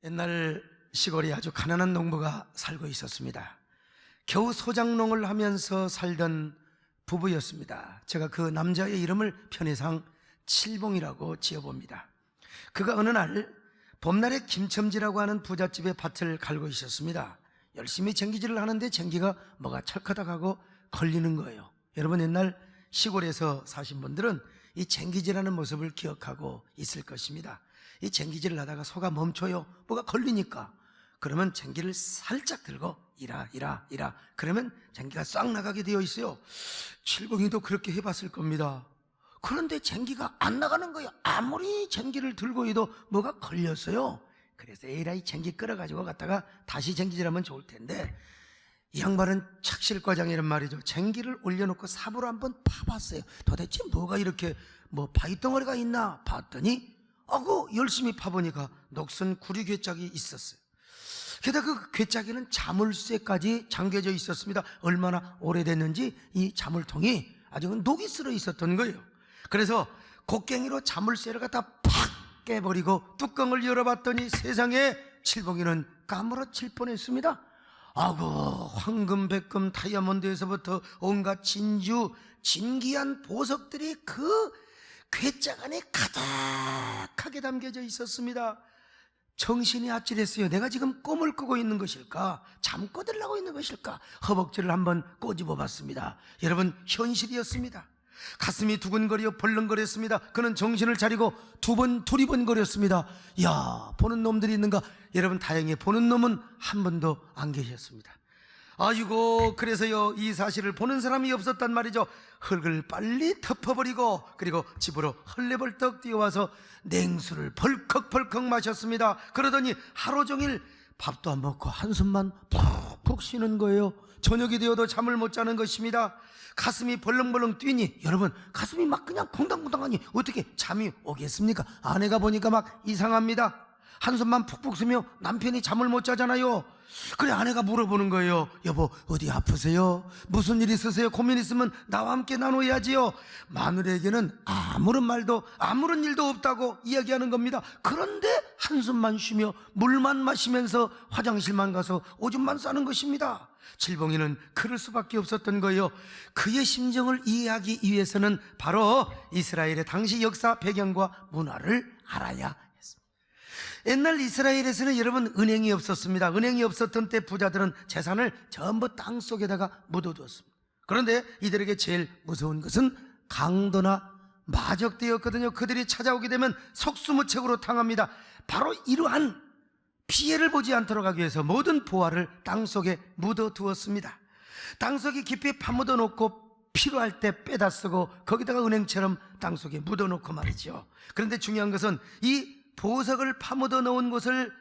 옛날 시골에 아주 가난한 농부가 살고 있었습니다. 겨우 소장농을 하면서 살던 부부였습니다. 제가 그 남자의 이름을 편의상 칠봉이라고 지어봅니다. 그가 어느 날 봄날에 김첨지라고 하는 부잣집에 밭을 갈고 있었습니다. 열심히 쟁기질을 하는데 쟁기가 뭐가 철커덕하고 걸리는 거예요. 여러분, 옛날 시골에서 사신 분들은 이 쟁기질하는 모습을 기억하고 있을 것입니다. 이 쟁기질을 하다가 소가 멈춰요. 뭐가 걸리니까. 그러면 쟁기를 살짝 들고 이라 그러면 쟁기가 싹 나가게 되어 있어요. 칠봉이도 그렇게 해봤을 겁니다. 그런데 쟁기가 안 나가는 거예요. 아무리 쟁기를 들고 해도 뭐가 걸렸어요. 그래서 에라이 쟁기 끌어가지고 갔다가 다시 쟁기질하면 좋을 텐데, 이 양반은 착실과장이란 말이죠. 쟁기를 올려놓고 삽으로 한번 파봤어요. 도대체 뭐가 이렇게 바위덩어리가 있나 봤더니 열심히 파보니까 녹슨 구리 괴짝이 있었어요. 게다가 그 괴짝에는 자물쇠까지 잠겨져 있었습니다. 얼마나 오래됐는지 이 자물통이 아주 녹이 쓸어 있었던 거예요. 그래서 곡괭이로 자물쇠를 갖다 팍 깨버리고 뚜껑을 열어봤더니 세상에 칠봉이는 까무러칠 뻔했습니다. 황금, 백금, 다이아몬드에서부터 온갖 진주, 진귀한 보석들이 그 괴짝 안에 가득하게 담겨져 있었습니다. 정신이 아찔했어요. 내가 지금 꿈을 꾸고 있는 것일까? 잠꼬대를 하고 있는 것일까? 허벅지를 한번 꼬집어 봤습니다. 여러분, 현실이었습니다. 가슴이 두근거려 벌렁거렸습니다. 그는 정신을 차리고 두리번거렸습니다. 야, 보는 놈들이 있는가? 여러분, 다행히 보는 놈은 한 번도 안 계셨습니다. 그래서요, 이 사실을 보는 사람이 없었단 말이죠. 흙을 빨리 덮어버리고 그리고 집으로 헐레벌떡 뛰어와서 냉수를 벌컥벌컥 마셨습니다. 그러더니 하루 종일 밥도 안 먹고 한숨만 푹푹 쉬는 거예요. 저녁이 되어도 잠을 못 자는 것입니다. 가슴이 벌렁벌렁 뛰니, 여러분, 가슴이 막 그냥 콩당콩당하니 어떻게 잠이 오겠습니까? 아내가 보니까 막 이상합니다. 한숨만 푹푹 쉬며 남편이 잠을 못 자잖아요. 그래, 아내가 물어보는 거예요. 여보, 어디 아프세요? 무슨 일 있으세요? 고민 있으면 나와 함께 나눠야지요. 마누라에게는 아무런 말도 아무런 일도 없다고 이야기하는 겁니다. 그런데 한숨만 쉬며 물만 마시면서 화장실만 가서 오줌만 싸는 것입니다. 칠봉이는 그럴 수밖에 없었던 거예요. 그의 심정을 이해하기 위해서는 바로 이스라엘의 당시 역사 배경과 문화를 알아야 했습니다. 옛날 이스라엘에서는 여러분, 은행이 없었습니다. 은행이 없었던 때 부자들은 재산을 전부 땅속에다가 묻어두었습니다. 그런데 이들에게 제일 무서운 것은 강도나 마적대였거든요. 그들이 찾아오게 되면 속수무책으로 당합니다. 바로 이러한 피해를 보지 않도록 하기 위해서 모든 보화를 땅속에 묻어두었습니다. 땅속에 깊이 파묻어 놓고 필요할 때 빼다 쓰고 거기다가 은행처럼 땅속에 묻어놓고 말이죠. 그런데 중요한 것은 이 보석을 파묻어 놓은 곳을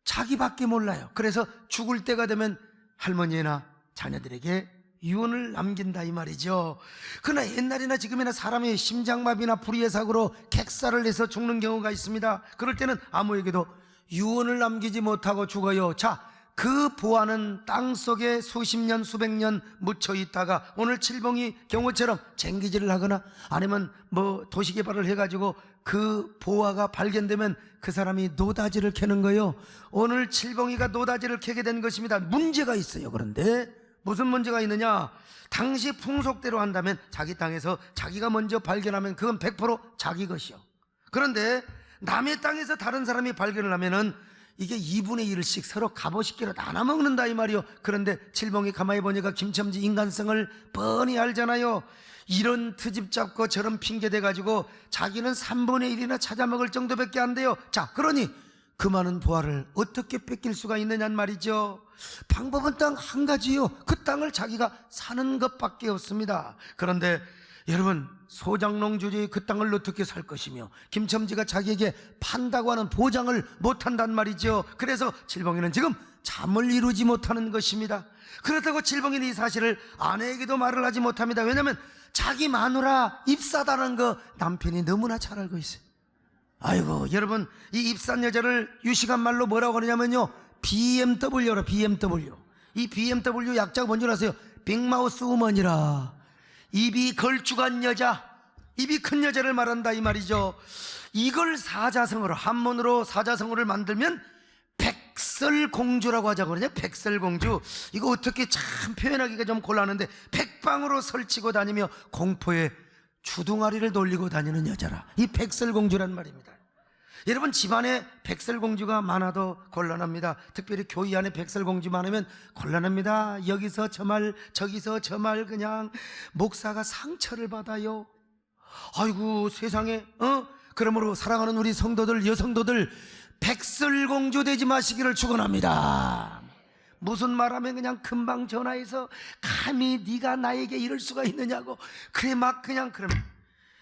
자기밖에 몰라요. 그래서 죽을 때가 되면 할머니나 자녀들에게 유언을 남긴다 이 말이죠. 그러나 옛날이나 지금이나 사람이 심장마비나 불의의 사고로 객사를 해서 죽는 경우가 있습니다. 그럴 때는 아무에게도 유언을 남기지 못하고 죽어요. 자, 그 보화는 땅속에 수십 년 수백 년 묻혀 있다가 오늘 칠봉이 경우처럼 쟁기질을 하거나 아니면 도시개발을 해가지고 그 보화가 발견되면 그 사람이 노다지를 캐는 거예요. 오늘 칠봉이가 노다지를 캐게 된 것입니다. 문제가 있어요. 그런데 무슨 문제가 있느냐? 당시 풍속대로 한다면 자기 땅에서 자기가 먼저 발견하면 그건 100% 자기 것이요. 그런데 남의 땅에서 다른 사람이 발견을 하면은 이게 2분의 1씩 서로 갑오식기로 나눠 먹는다 이 말이요. 그런데 칠봉이 가만히 보니까 김첨지 인간성을 뻔히 알잖아요. 이런 트집 잡고 저런 핑계 대가지고 자기는 3분의 1이나 찾아 먹을 정도밖에 안 돼요. 자, 그러니 그 많은 보화를 어떻게 뺏길 수가 있느냐는 말이죠. 방법은 딱 한 가지요. 그 땅을 자기가 사는 것밖에 없습니다. 그런데 여러분, 소장농 주제에 그 땅을 어떻게 살 것이며 김첨지가 자기에게 판다고 하는 보장을 못한단 말이죠. 그래서 칠봉이는 지금 잠을 이루지 못하는 것입니다. 그렇다고 칠봉이는 이 사실을 아내에게도 말을 하지 못합니다. 왜냐하면 자기 마누라 입사다는 거 남편이 너무나 잘 알고 있어요. 여러분, 이 입산 여자를 유식한 말로 뭐라고 하느냐면요, BMW라. BMW. 이 BMW 약자가 뭔지 아세요? 빅마우스 우먼이라. 입이 걸쭉한 여자, 입이 큰 여자를 말한다 이 말이죠. 이걸 사자성어로, 한문으로 사자성어를 만들면 백설공주라고 하자고 그러냐? 백설공주. 이거 어떻게 참 표현하기가 좀 곤란한데, 백방으로 설치고 다니며 공포에 주둥아리를 돌리고 다니는 여자라. 이 백설공주란 말입니다. 여러분, 집안에 백설공주가 많아도 곤란합니다. 특별히 교회 안에 백설공주 많으면 곤란합니다. 여기서 저 말 저기서 저 말, 그냥 목사가 상처를 받아요. 아이고 세상에. 그러므로 사랑하는 우리 성도들, 여성도들, 백설공주 되지 마시기를 축원합니다. 무슨 말하면 그냥 금방 전화해서 감히 네가 나에게 이럴 수가 있느냐고, 그래 막 그냥 그러면.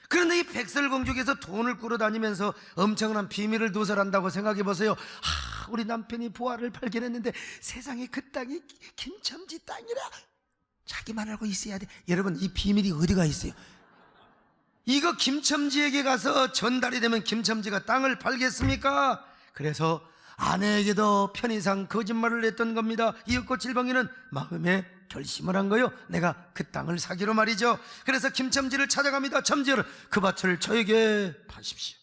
그런데 이 백설공주께서 돈을 꾸러다니면서 엄청난 비밀을 누설한다고 생각해 보세요. 우리 남편이 부활을 발견했는데 세상에 그 땅이 김첨지 땅이라, 자기만 알고 있어야 돼. 여러분, 이 비밀이 어디가 있어요? 이거 김첨지에게 가서 전달이 되면 김첨지가 땅을 팔겠습니까? 그래서 아내에게도 편의상 거짓말을 했던 겁니다. 이윽고 칠봉이는 마음에 결심을 한 거요. 내가 그 땅을 사기로 말이죠. 그래서 김첨지를 찾아갑니다. 첨지를, 그 밭을 저에게 파십시오.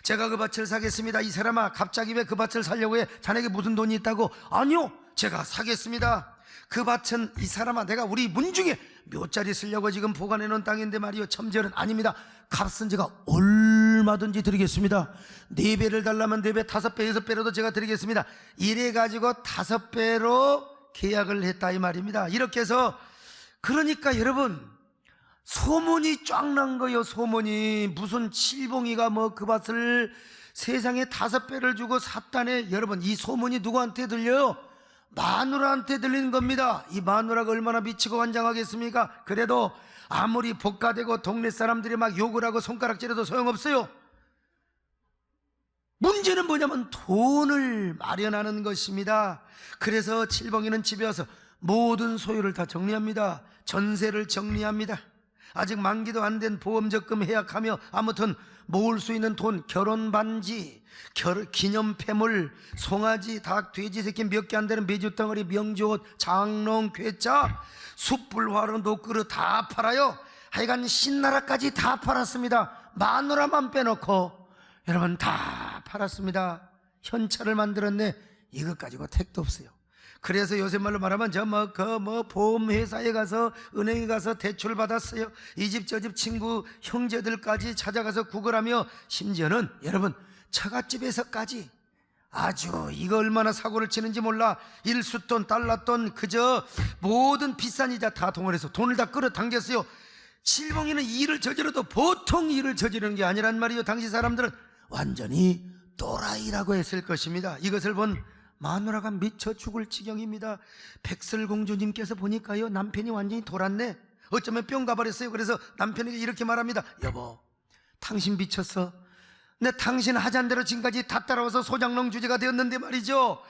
제가 그 밭을 사겠습니다. 이 사람아, 갑자기 왜 그 밭을 사려고 해? 자네에게 무슨 돈이 있다고? 아니요, 제가 사겠습니다. 그 밭은, 이 사람아, 내가 우리 문중에 묘자리 쓰려고 지금 보관해 놓은 땅인데 말이요. 첨지는 아닙니다. 값은 제가 얼마든지 드리겠습니다. 4배를 달라면 4배, 5배, 6배로도 제가 드리겠습니다. 이래 가지고 5배로 계약을 했다 이 말입니다. 이렇게 해서, 그러니까 여러분, 소문이 쫙 난 거예요. 소문이. 무슨 칠봉이가 뭐 그 밭을 세상에 5배를 주고 샀다네. 여러분, 이 소문이 누구한테 들려요? 마누라한테 들리는 겁니다. 이 마누라가 얼마나 미치고 환장하겠습니까? 그래도 아무리 복가되고 동네 사람들이 막 욕을 하고 손가락질해도 소용없어요. 문제는 뭐냐면 돈을 마련하는 것입니다. 그래서 칠봉이는 집에 와서 모든 소유를 다 정리합니다. 전세를 정리합니다. 아직 만기도 안 된 보험적금 해약하며, 아무튼 모을 수 있는 돈, 결혼반지, 기념패물, 송아지, 닭, 돼지 새끼 몇 개 안 되는 메주덩어리, 명주옷, 장롱, 괴짜, 숯불화로 녹그릇 다 팔아요. 하여간 신나라까지 다 팔았습니다. 마누라만 빼놓고 여러분 다 팔았습니다. 현찰을 만들었네. 이것 가지고 택도 없어요. 그래서 요새 말로 말하면 보험회사에 가서, 은행에 가서 대출 받았어요. 이 집 저 집 친구 형제들까지 찾아가서 구걸하며, 심지어는 여러분 처갓집에서까지 아주 이거 얼마나 사고를 치는지 몰라. 일수돈, 달러돈, 그저 모든 비싼 이자 다 동원해서 돈을 다 끌어당겼어요. 칠봉이는 일을 저질러도 보통 일을 저지르는 게 아니란 말이에요. 당시 사람들은 완전히 또라이라고 했을 것입니다. 이것을 본 마누라가 미쳐 죽을 지경입니다. 백설공주님께서 보니까요, 남편이 완전히 돌았네. 어쩌면 뿅 가버렸어요. 그래서 남편에게 이렇게 말합니다. 여보, 당신 미쳤어. 내 당신 하잔 대로 지금까지 다 따라와서 소장농 주제가 되었는데 말이죠.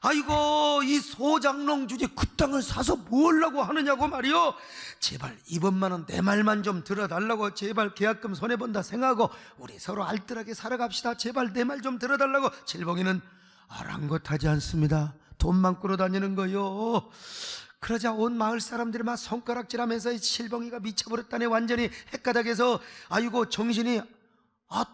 아이고, 이 소장농 주제 그 땅을 사서 뭘 하려고 하느냐고 말이요. 제발 이번만은 내 말만 좀 들어달라고. 제발 계약금 손해본다 생각하고 우리 서로 알뜰하게 살아갑시다. 제발 내 말 좀 들어달라고. 칠봉이는 아랑곳하지 않습니다. 돈만 꾸러다니는 거요. 그러자 온 마을 사람들이 막 손가락질하면서 이 칠봉이가 미쳐버렸다네. 완전히 헷가닥해서, 아이고 정신이,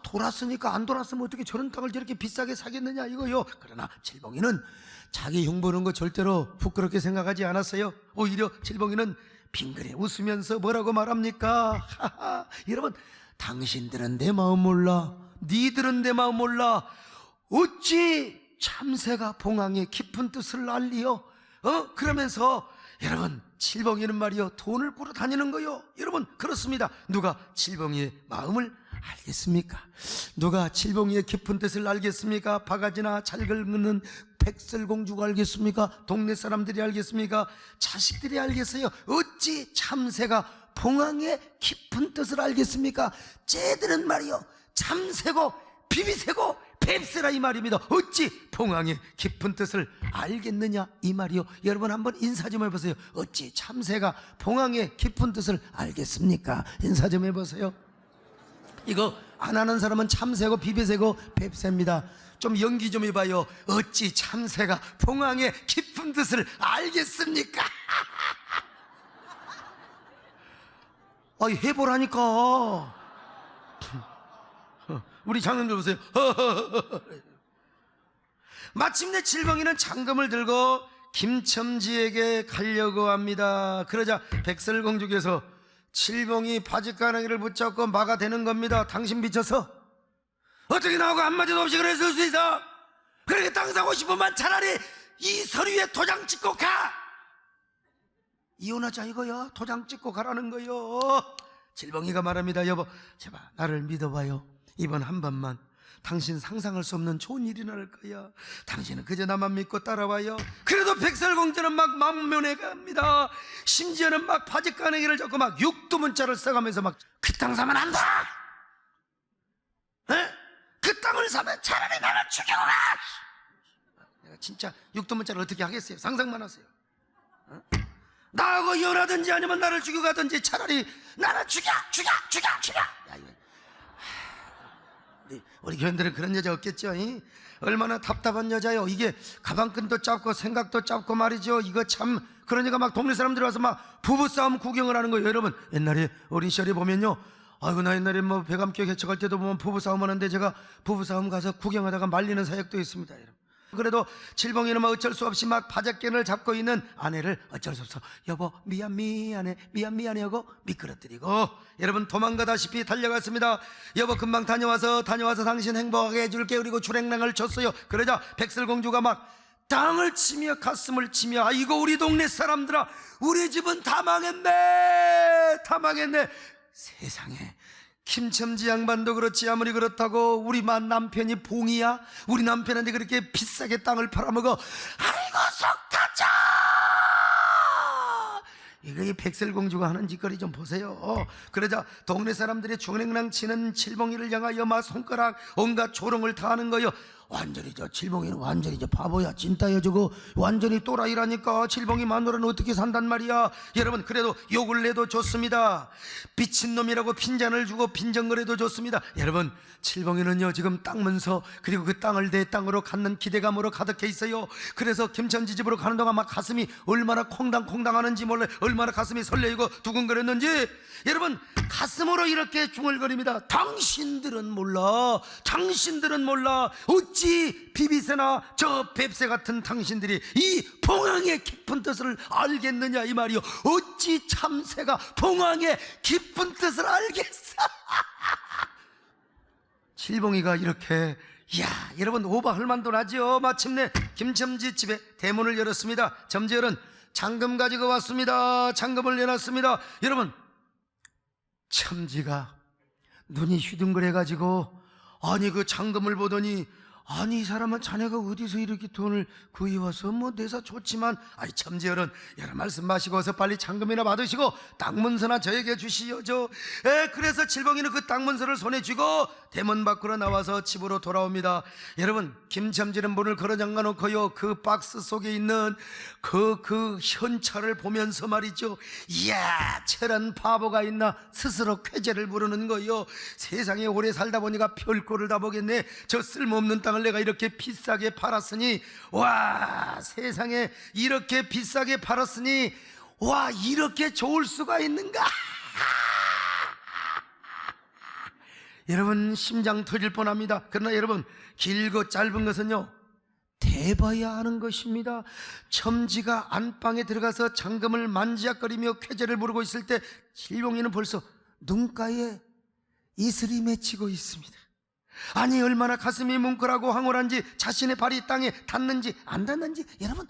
돌았으니까, 안 돌았으면 어떻게 저런 땅을 저렇게 비싸게 사겠느냐 이거요. 그러나 칠봉이는 자기 흉보는 거 절대로 부끄럽게 생각하지 않았어요. 오히려 칠봉이는 빙그레 웃으면서 뭐라고 말합니까? 여러분, 당신들은 내 마음 몰라. 니들은 내 마음 몰라. 어찌 참새가 봉황의 깊은 뜻을 알리요? 그러면서 여러분, 칠봉이는 말이요, 돈을 꾸러 다니는 거요. 여러분, 그렇습니다. 누가 칠봉이의 마음을 알겠습니까? 누가 칠봉이의 깊은 뜻을 알겠습니까? 바가지나 잘 긁는 백설공주가 알겠습니까? 동네 사람들이 알겠습니까? 자식들이 알겠어요? 어찌 참새가 봉황의 깊은 뜻을 알겠습니까? 쟤들은 말이요, 참새고 비비새고 뱁새라 이 말입니다. 어찌 봉황의 깊은 뜻을 알겠느냐 이 말이요. 여러분 한번 인사 좀 해보세요. 어찌 참새가 봉황의 깊은 뜻을 알겠습니까? 인사 좀 해보세요. 이거 안 하는 사람은 참새고 비비새고 뱁새입니다. 좀 연기 좀 해봐요. 어찌 참새가 봉황의 깊은 뜻을 알겠습니까? 해보라니까. 우리 장로님 보세요. 마침내 칠봉이는 장금을 들고 김첨지에게 가려고 합니다. 그러자 백설공주께서 칠봉이 바짓가랑이를 붙잡고 막아대는 겁니다. 당신 미쳐서 어떻게 나오고 한마디도 없이 그랬을 수 있어? 그렇게 땅 사고 싶으면 차라리 이 서류에 도장 찍고 가! 이혼하자 이거요. 도장 찍고 가라는 거요. 칠봉이가 말합니다. 여보, 제발 나를 믿어봐요. 이번 한 번만. 당신 상상할 수 없는 좋은 일이 날 거야. 당신은 그저 나만 믿고 따라와요. 그래도 백설공주는 막 망면에 갑니다. 심지어는 막 바짓가랑이를 잡고 막 육두문자를 써가면서 막 그 땅 사면 안 돼! 에? 그 땅을 사면 차라리 나를 죽여라! 내가 진짜 육두문자를 어떻게 하겠어요? 상상만 하세요. 어? 나하고 이혼하든지 아니면 나를 죽여가든지 차라리 나를 죽여! 야, 이거. 우리 교인들은 그런 여자 없겠죠? 이? 얼마나 답답한 여자요. 이게 가방끈도 짧고 생각도 짧고 말이죠. 이거 참. 그러니까 막 동네 사람들이 와서 막 부부싸움 구경을 하는 거예요. 여러분, 옛날에 어린 시절에 보면요, 아이고 나 옛날에 뭐 배감교 개척할 때도 보면 부부싸움 하는데 제가 부부싸움 가서 구경하다가 말리는 사역도 있습니다, 여러분. 그래도 칠봉이는 막 어쩔 수 없이 막 바짝견을 잡고 있는 아내를 어쩔 수 없어 여보 미안해 하고 미끄러뜨리고 여러분 도망가다시피 달려갔습니다. 여보 금방 다녀와서 당신 행복하게 해줄게. 그리고 출행랑을 쳤어요. 그러자 백설공주가 막 땅을 치며 가슴을 치며 아이고 우리 동네 사람들아, 우리 집은 다 망했네. 세상에, 김첨지 양반도 그렇지 아무리 그렇다고 우리만 남편이 봉이야? 우리 남편한테 그렇게 비싸게 땅을 팔아먹어? 아이고 속 터져. 이거 이 백설공주가 하는 짓거리 좀 보세요. 그러자 동네 사람들이 중행랑 치는 칠봉이를 향하여 막 손가락 온갖 조롱을 다 하는 거요. 완전히 칠봉이는 완전히 바보야. 찐따여 저거. 완전히 또라이라니까. 칠봉이 마누라는 어떻게 산단 말이야. 여러분, 그래도 욕을 내도 좋습니다. 미친놈이라고 핀잔을 주고 빈정거려도 좋습니다. 여러분, 칠봉이는요 지금 땅 문서 그리고 그 땅을 내 땅으로 갖는 기대감으로 가득해 있어요. 그래서 김첨지 집으로 가는 동안 막 가슴이 얼마나 콩당콩당 하는지 몰라요. 얼마나 가슴이 설레이고 두근거렸는지. 여러분, 가슴으로 이렇게 중얼거립니다. 당신들은 몰라. 어찌 비비새나 저 뱁새 같은 당신들이 이 봉황의 깊은 뜻을 알겠느냐 이 말이요. 어찌 참새가 봉황의 깊은 뜻을 알겠어. 칠봉이가 이렇게, 이야 여러분 오버할 만도 나죠. 마침내 김첨지 집에 대문을 열었습니다. 점지열은 장금 가지고 왔습니다. 장금을 내놨습니다. 여러분, 첨지가 눈이 휘둥그레가지고 아니 그 장금을 보더니 아니 이 사람은 자네가 어디서 이렇게 돈을 구해와서 뭐 내사 좋지만 아이 첨지열은 여러 말씀 마시고 어서 빨리 장금이나 받으시고 땅문서나 저에게 주시오. 그래서 칠봉이는 그 땅문서를 손에 쥐고 대문 밖으로 나와서 집으로 돌아옵니다. 여러분, 김첨지는 문을 걸어 잠가 놓고요 그 박스 속에 있는 그 현찰을 보면서 말이죠, 이야 저런 바보가 있나 스스로 쾌재를 부르는 거요. 세상에 오래 살다 보니까 별꼴을 다 보겠네. 저 쓸모없는 땅을 내가 이렇게 비싸게 팔았으니, 와 세상에 이렇게 비싸게 팔았으니 와 이렇게 좋을 수가 있는가. 여러분 심장 터질 뻔합니다. 그러나 여러분, 길고 짧은 것은요 대봐야 하는 것입니다. 첨지가 안방에 들어가서 장금을 만지작거리며 쾌재를 부르고 있을 때 칠봉이는 벌써 눈가에 이슬이 맺히고 있습니다. 아니 얼마나 가슴이 뭉클하고 황홀한지, 자신의 발이 땅에 닿는지 안 닿는지 여러분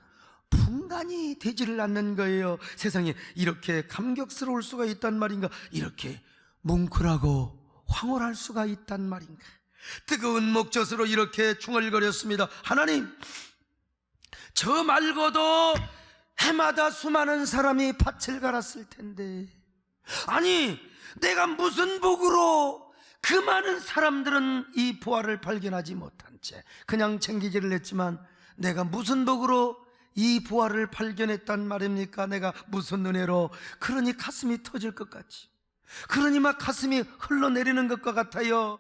분간이 되지를 않는 거예요. 세상에 이렇게 감격스러울 수가 있단 말인가. 이렇게 뭉클하고 황홀할 수가 있단 말인가. 뜨거운 목젖으로 이렇게 중얼거렸습니다. 하나님, 저 말고도 해마다 수많은 사람이 밭을 갈았을 텐데, 아니 내가 무슨 복으로 그 많은 사람들은 이 보화를 발견하지 못한 채 그냥 챙기지를 했지만 내가 무슨 복으로 이 보화를 발견했단 말입니까? 내가 무슨 은혜로. 그러니 가슴이 터질 것 같지. 그러니 막 가슴이 흘러내리는 것과 같아요.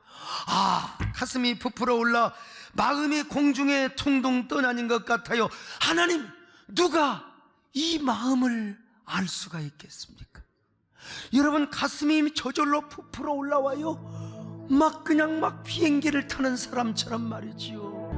가슴이 부풀어 올라 마음이 공중에 퉁퉁 떠다닌 것 같아요. 하나님, 누가 이 마음을 알 수가 있겠습니까? 여러분, 가슴이 저절로 부풀어 올라와요. 막 그냥 막 비행기를 타는 사람처럼 말이지요.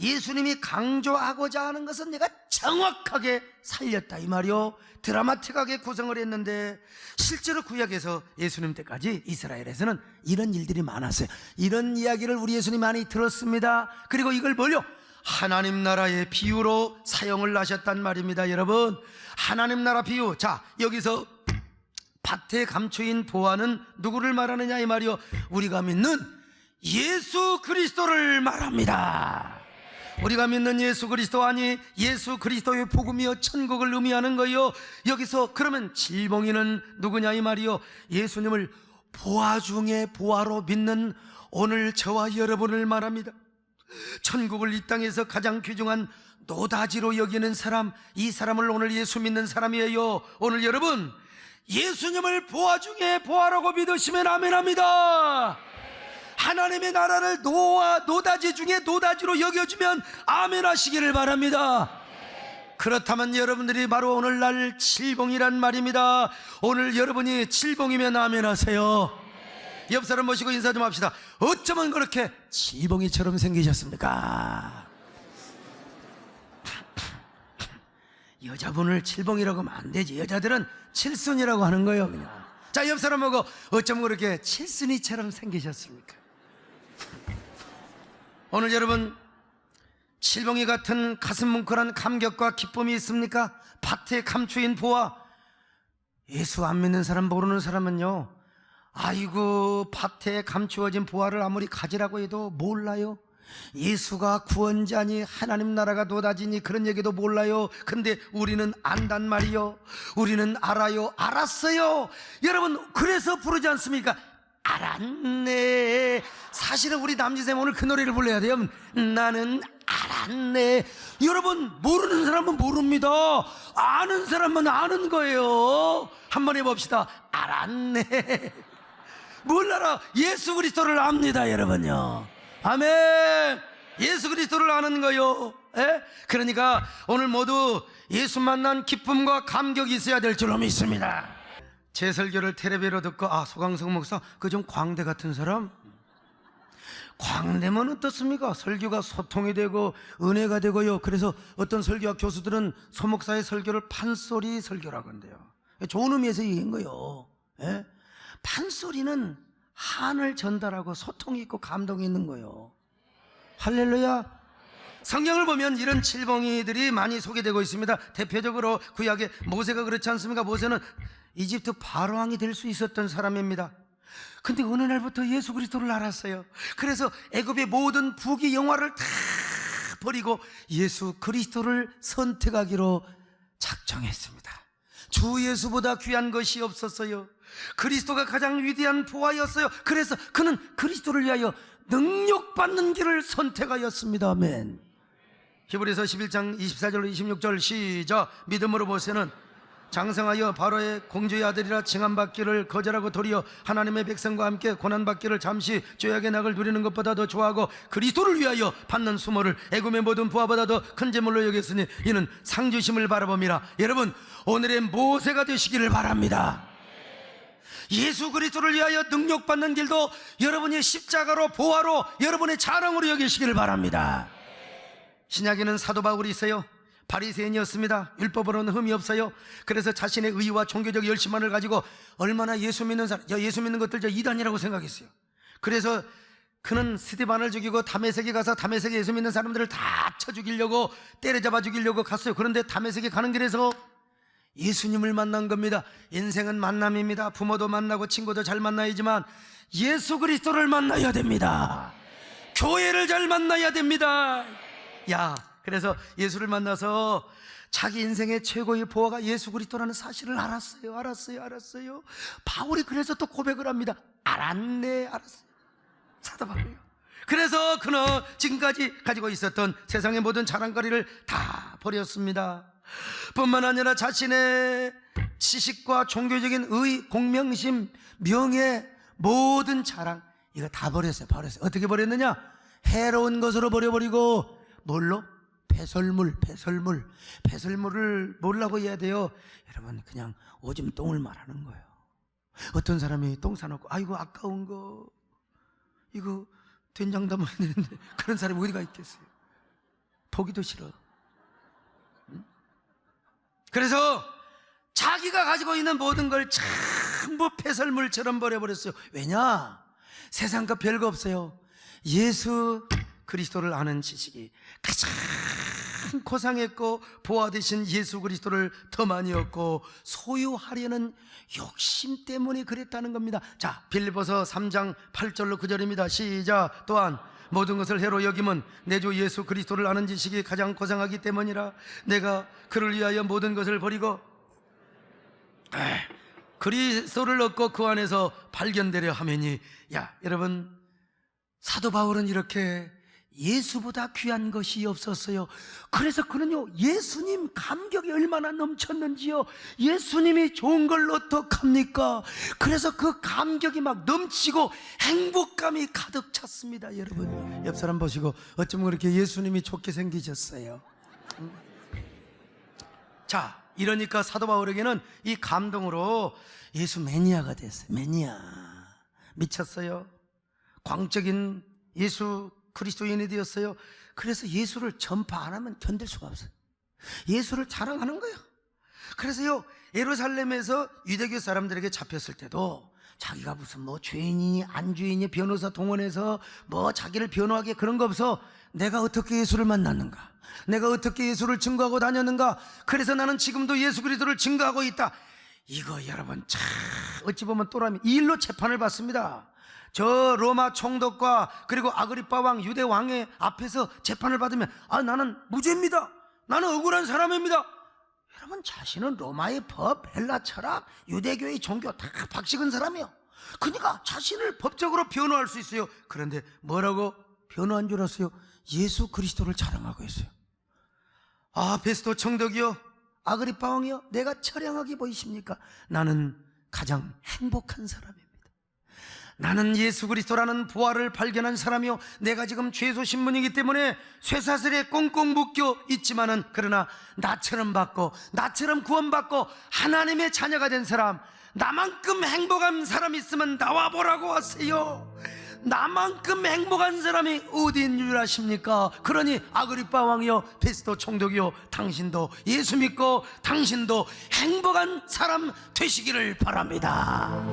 예수님이 강조하고자 하는 것은 내가 정확하게 살렸다 이 말이요. 드라마틱하게 구성을 했는데 실제로 구약에서 예수님 때까지 이스라엘에서는 이런 일들이 많았어요. 이런 이야기를 우리 예수님 많이 들었습니다. 그리고 이걸 뭘요? 하나님 나라의 비유로 사용을 하셨단 말입니다. 여러분, 하나님 나라 비유. 자, 여기서 밭에 감추인 보화는 누구를 말하느냐 이 말이요. 우리가 믿는 예수 그리스도를 말합니다. 우리가 믿는 예수 그리스도 아니 예수 그리스도의 복음이요 천국을 의미하는 거요. 여기서 그러면 질봉이는 누구냐 이 말이요. 예수님을 보화 중에 보화로 믿는 오늘 저와 여러분을 말합니다. 천국을 이 땅에서 가장 귀중한 노다지로 여기는 사람, 이 사람을 오늘 예수 믿는 사람이에요. 오늘 여러분 예수님을 보화 중에 보화라고 믿으시면 아멘합니다. 하나님의 나라를 노다지 중에 노다지로 여겨주면 아멘 하시기를 바랍니다. 그렇다면 여러분들이 바로 오늘날 칠봉이란 말입니다. 오늘 여러분이 칠봉이면 아멘 하세요. 옆 사람 모시고 인사 좀 합시다. 어쩌면 그렇게 칠봉이처럼 생기셨습니까? 여자분을 칠봉이라고 하면 안 되지. 여자들은 칠순이라고 하는 거예요 그냥. 자, 옆 사람하고 어쩌면 그렇게 칠순이처럼 생기셨습니까? 오늘 여러분 칠봉이 같은 가슴 뭉클한 감격과 기쁨이 있습니까? 밭에 감추인 보화. 예수 안 믿는 사람 모르는 사람은요, 아이고 밭에 감추어진 보화를 아무리 가지라고 해도 몰라요. 예수가 구원자니 하나님 나라가 노다지니 그런 얘기도 몰라요. 근데 우리는 안단 말이요. 우리는 알아요. 알았어요. 여러분 그래서 부르지 않습니까? 알았네. 사실은 우리 남지쌤 오늘 그 노래를 불러야 돼요. 나는 알았네. 여러분 모르는 사람은 모릅니다. 아는 사람은 아는 거예요. 한번 해봅시다. 알았네. 뭘 알아? 예수 그리스도를 압니다 여러분요. 아멘. 예수 그리스도를 아는 거요. 예? 그러니까 오늘 모두 예수 만난 기쁨과 감격이 있어야 될 줄로 믿습니다. 제 설교를 텔레비로 듣고 소강성 목사 그 좀 광대 같은 사람? 광대면 어떻습니까? 설교가 소통이 되고 은혜가 되고요. 그래서 어떤 설교학 교수들은 소 목사의 설교를 판소리 설교라고 한대요. 좋은 의미에서 얘기한 거예요. 예? 판소리는 한을 전달하고 소통이 있고 감동이 있는 거예요. 할렐루야. 성경을 보면 이런 칠봉이들이 많이 소개되고 있습니다. 대표적으로 구약의 모세가 그렇지 않습니까? 모세는 이집트 바로왕이 될 수 있었던 사람입니다. 근데 어느 날부터 예수 그리스도를 알았어요. 그래서 애굽의 모든 부귀 영화를 다 버리고 예수 그리스도를 선택하기로 작정했습니다. 주 예수보다 귀한 것이 없었어요. 그리스도가 가장 위대한 보화였어요. 그래서 그는 그리스도를 위하여 능력받는 길을 선택하였습니다. 아멘. 히브리서 11장 24절 26절 시작. 믿음으로 모세는 장성하여 바로의 공주의 아들이라 칭함받기를 거절하고 도리어 하나님의 백성과 함께 고난받기를 잠시 죄악의 낙을 누리는 것보다 더 좋아하고 그리스도를 위하여 받는 수모를 애굽의 모든 부하보다 더 큰 재물로 여겼으니 이는 상주심을 바라봅니다. 여러분 오늘의 모세가 되시기를 바랍니다. 예수 그리스도를 위하여 능력받는 길도 여러분이 십자가로 보화로 여러분의 자랑으로 여기시기를 바랍니다. 신약에는 사도 바울이 있어요. 바리새인이었습니다. 율법으로는 흠이 없어요. 그래서 자신의 의와 종교적 열심만을 가지고 얼마나 예수 믿는 사람, 예수 믿는 것들 이단이라고 생각했어요. 그래서 그는 스데반을 죽이고 다메섹에 가서 다메섹에 예수 믿는 사람들을 다 쳐 죽이려고 때려잡아 죽이려고 갔어요. 그런데 다메섹에 가는 길에서 예수님을 만난 겁니다. 인생은 만남입니다. 부모도 만나고 친구도 잘 만나야지만 예수 그리스도를 만나야 됩니다. 교회를 잘 만나야 됩니다. 그래서 예수를 만나서 자기 인생의 최고의 보화가 예수 그리스도라는 사실을 알았어요. 바울이 그래서 또 고백을 합니다. 알았네. 사도 바울이요. 그래서 그는 지금까지 가지고 있었던 세상의 모든 자랑거리를 다 버렸습니다. 뿐만 아니라 자신의 지식과 종교적인 의, 공명심, 명예, 모든 자랑 이거 다 버렸어요. 어떻게 버렸느냐? 해로운 것으로 버려버리고 뭘로? 배설물을 뭐라고 해야 돼요? 여러분 그냥 오줌 똥을 말하는 거예요. 어떤 사람이 똥 사놓고 아이고 아까운 거 이거 된장 담아야 되는데 그런 사람이 어디가 있겠어요? 보기도 싫어. 그래서 자기가 가지고 있는 모든 걸 전부 폐설물처럼 버려버렸어요. 왜냐? 세상 거 별거 없어요. 예수 그리스도를 아는 지식이 가장 고상했고, 보아 되신 예수 그리스도를 더 많이 얻고 소유하려는 욕심 때문에 그랬다는 겁니다. 자, 빌립보서 3장 8절로 9절입니다. 시작. 또한 모든 것을 해로 여김은 내 주 예수 그리스도를 아는 지식이 가장 고상하기 때문이라. 내가 그를 위하여 모든 것을 버리고 그리스도를 얻고 그 안에서 발견되려 하매니. 야, 여러분, 사도 바울은 이렇게 예수보다 귀한 것이 없었어요. 그래서 그는요, 예수님 감격이 얼마나 넘쳤는지요. 예수님이 좋은 걸 어떡합니까? 그래서 그 감격이 막 넘치고 행복감이 가득 찼습니다. 여러분, 옆 사람 보시고 어쩌면 그렇게 예수님이 좋게 생기셨어요. 자, 이러니까 사도 바울에게는 이 감동으로 예수 매니아가 됐어요. 매니아. 미쳤어요. 광적인 예수 그리스도인이 되었어요. 그래서 예수를 전파 안 하면 견딜 수가 없어요. 예수를 자랑하는 거예요. 그래서요, 예루살렘에서 유대교 사람들에게 잡혔을 때도 자기가 무슨 뭐 죄인이니 안 죄인이 변호사 동원해서 뭐 자기를 변호하게 그런 거 없어. 내가 어떻게 예수를 만났는가, 내가 어떻게 예수를 증거하고 다녔는가, 그래서 나는 지금도 예수 그리스도를 증거하고 있다. 이거 여러분 참 어찌 보면 또라미. 이 일로 재판을 받습니다. 저 로마 총독과 그리고 아그리빠 왕, 유대 왕의 앞에서 재판을 받으면 나는 무죄입니다, 나는 억울한 사람입니다. 여러분, 자신은 로마의 법, 헬라 철학, 유대교의 종교 다 박식은 사람이에요. 그러니까 자신을 법적으로 변호할 수 있어요. 그런데 뭐라고 변호한 줄 아세요? 예수 그리스도를 자랑하고 있어요. 베스도 총독이요, 아그리빠 왕이요, 내가 처량하게 보이십니까? 나는 가장 행복한 사람입니다. 나는 예수 그리스도라는 부활을 발견한 사람이요, 내가 지금 죄소 신문이기 때문에 쇠사슬에 꽁꽁 묶여 있지만은 그러나 나처럼 받고 나처럼 구원받고 하나님의 자녀가 된 사람, 나만큼 행복한 사람 있으면 나와보라고 하세요. 나만큼 행복한 사람이 어디 있는 줄 아십니까? 그러니 아그리빠 왕이요, 베스도 총독이요, 당신도 예수 믿고 당신도 행복한 사람 되시기를 바랍니다.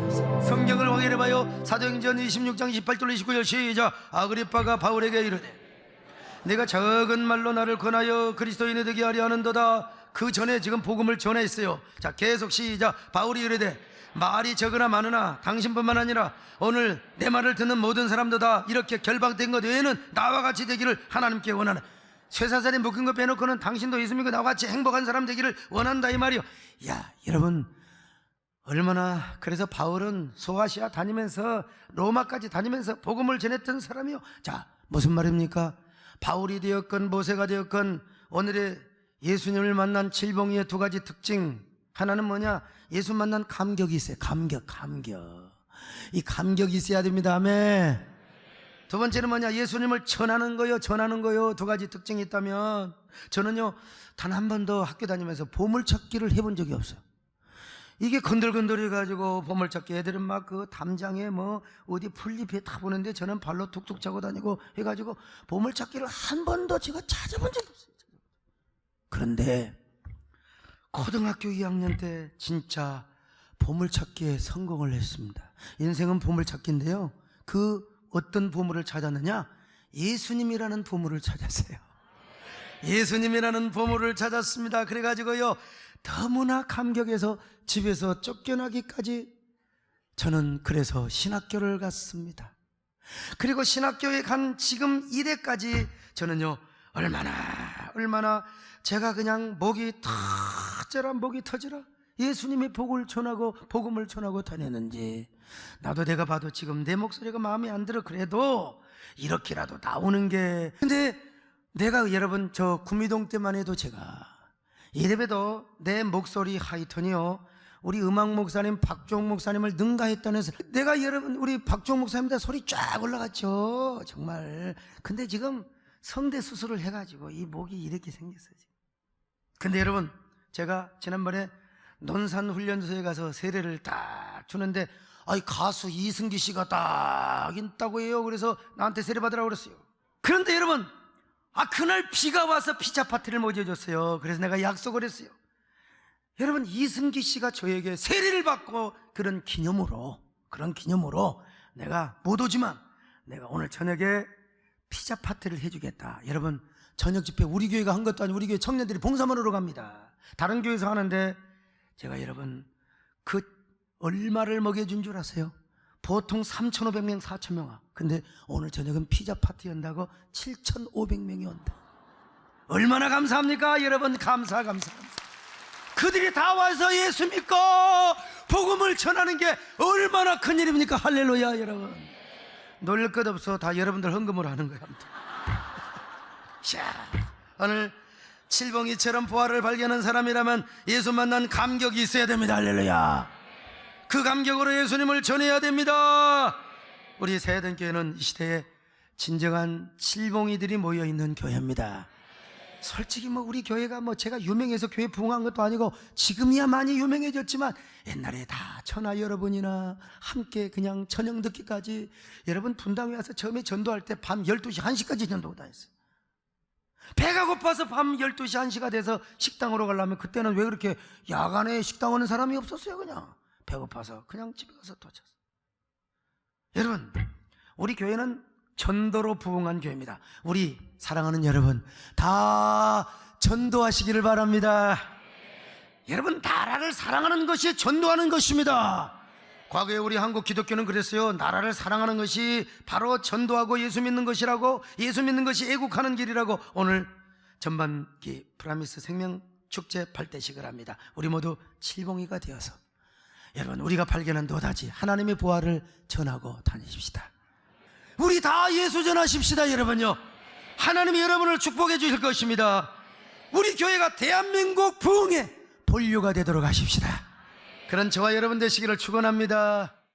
성경을 확인해봐요. 사도행전 26장 18절로 29절 시작. 아그리빠가 바울에게 이르되 내가 적은 말로 나를 권하여 그리스도인이 되게 하려 하는도다. 그 전에 지금 복음을 전했어요. 자, 계속 시작. 바울이 이르되 말이 적으나 많으나 당신뿐만 아니라 오늘 내 말을 듣는 모든 사람도 다 이렇게 결박된 것 외에는 나와 같이 되기를 하나님께 원하네. 쇠사슬에 묶은 거 빼놓고는 당신도 예수 믿고 나와 같이 행복한 사람 되기를 원한다, 이 말이요. 야, 여러분, 얼마나. 그래서 바울은 소아시아 다니면서 로마까지 다니면서 복음을 전했던 사람이요. 자, 무슨 말입니까? 바울이 되었건 모세가 되었건 오늘의 예수님을 만난 칠봉이의 두 가지 특징, 하나는 뭐냐? 예수 만난 감격이 있어요. 감격. 이 감격이 있어야 됩니다. 아멘. 두 번째는 뭐냐? 예수님을 전하는 거요. 두 가지 특징이 있다면, 저는요, 단 한 번도 학교 다니면서 보물찾기를 해본 적이 없어요. 이게 건들건들해가지고 보물찾기, 애들은 막 그 담장에 뭐 어디 풀잎에 다 보는데 저는 발로 툭툭 차고 다니고 해가지고 보물찾기를 한 번도 제가 찾아본 적이 없어요. 그런데 고등학교 2학년 때 진짜 보물찾기에 성공을 했습니다. 인생은 보물찾기인데요, 그 어떤 보물을 찾았느냐? 예수님이라는 보물을 찾았어요. 예수님이라는 보물을 찾았습니다. 그래가지고요, 너무나 감격해서 집에서 쫓겨나기까지. 저는 그래서 신학교를 갔습니다. 그리고 신학교에 간 지금 이래까지 저는요, 얼마나 제가 그냥 목이 터져라 예수님의 복음을 전하고 다녔는지. 나도 내가 봐도 지금 내 목소리가 마음에 안 들어. 그래도 이렇게라도 나오는 게. 근데 내가 여러분, 저 구미동 때만 해도 제가 예배도 내 목소리 하이톤이요, 우리 음악 목사님 박종 목사님을 능가했다는 해서 내가 여러분, 우리 박종 목사님보다 소리 쫙 올라갔죠, 정말. 근데 지금 성대 수술을 해가지고 이 목이 이렇게 생겼어요 지금. 근데 여러분, 제가 지난번에 논산훈련소에 가서 세례를 딱 주는데 가수 이승기 씨가 딱 있다고 해요. 그래서 나한테 세례 받으라고 그랬어요. 그런데 여러분, 그날 비가 와서 피자 파티를 못 해줬어요. 그래서 내가 약속을 했어요. 여러분, 이승기 씨가 저에게 세례를 받고 그런 기념으로 내가 못 오지만 내가 오늘 저녁에 피자 파티를 해주겠다. 여러분, 저녁 집회 우리 교회가 한 것도 아니고 우리 교회 청년들이 봉사만으로 갑니다. 다른 교회에서 하는데 제가 여러분 그 얼마를 먹여준 줄 아세요? 보통 3,500명, 4,000명. 근데 오늘 저녁은 피자 파티 한다고 7,500명이 온다. 얼마나 감사합니까? 여러분, 감사. 그들이 다 와서 예수 믿고 복음을 전하는 게 얼마나 큰 일입니까? 할렐루야. 여러분, 놀릴 것 없어. 다 여러분들 헌금으로 하는 거야. 자, 오늘 칠봉이처럼 부활을 발견한 사람이라면 예수 만난 감격이 있어야 됩니다. 할렐루야. 그 감격으로 예수님을 전해야 됩니다. 우리 세대교회는 이 시대에 진정한 칠봉이들이 모여있는 교회입니다. 솔직히 우리 교회가 제가 유명해서 교회 부흥한 것도 아니고 지금이야 많이 유명해졌지만 옛날에 다 천하 여러분이나 함께 그냥 저녁 늦게까지, 여러분 분당에 와서 처음에 전도할 때 밤 12시 1시까지 전도가 다 했어요. 배가 고파서 밤 12시 1시가 돼서 식당으로 가려면 그때는 왜 그렇게 야간에 식당 오는 사람이 없었어요. 그냥 배고파서 그냥 집에 가서 도착했어요. 여러분, 우리 교회는 전도로 부흥한 교회입니다. 우리 사랑하는 여러분, 다 전도하시기를 바랍니다. 여러분, 나라를 사랑하는 것이 전도하는 것입니다. 과거에 우리 한국 기독교는 그랬어요. 나라를 사랑하는 것이 바로 전도하고 예수 믿는 것이라고, 예수 믿는 것이 애국하는 길이라고. 오늘 전반기 프라미스 생명축제 8대식을 합니다. 우리 모두 칠봉이가 되어서 여러분, 우리가 발견한 노다지 하나님의 부활을 전하고 다니십시다. 우리 다 예수 전하십시다. 여러분요, 하나님이 여러분을 축복해 주실 것입니다. 우리 교회가 대한민국 부흥의 본류가 되도록 하십시다. 그런 저와 여러분 되시기를 축원합니다.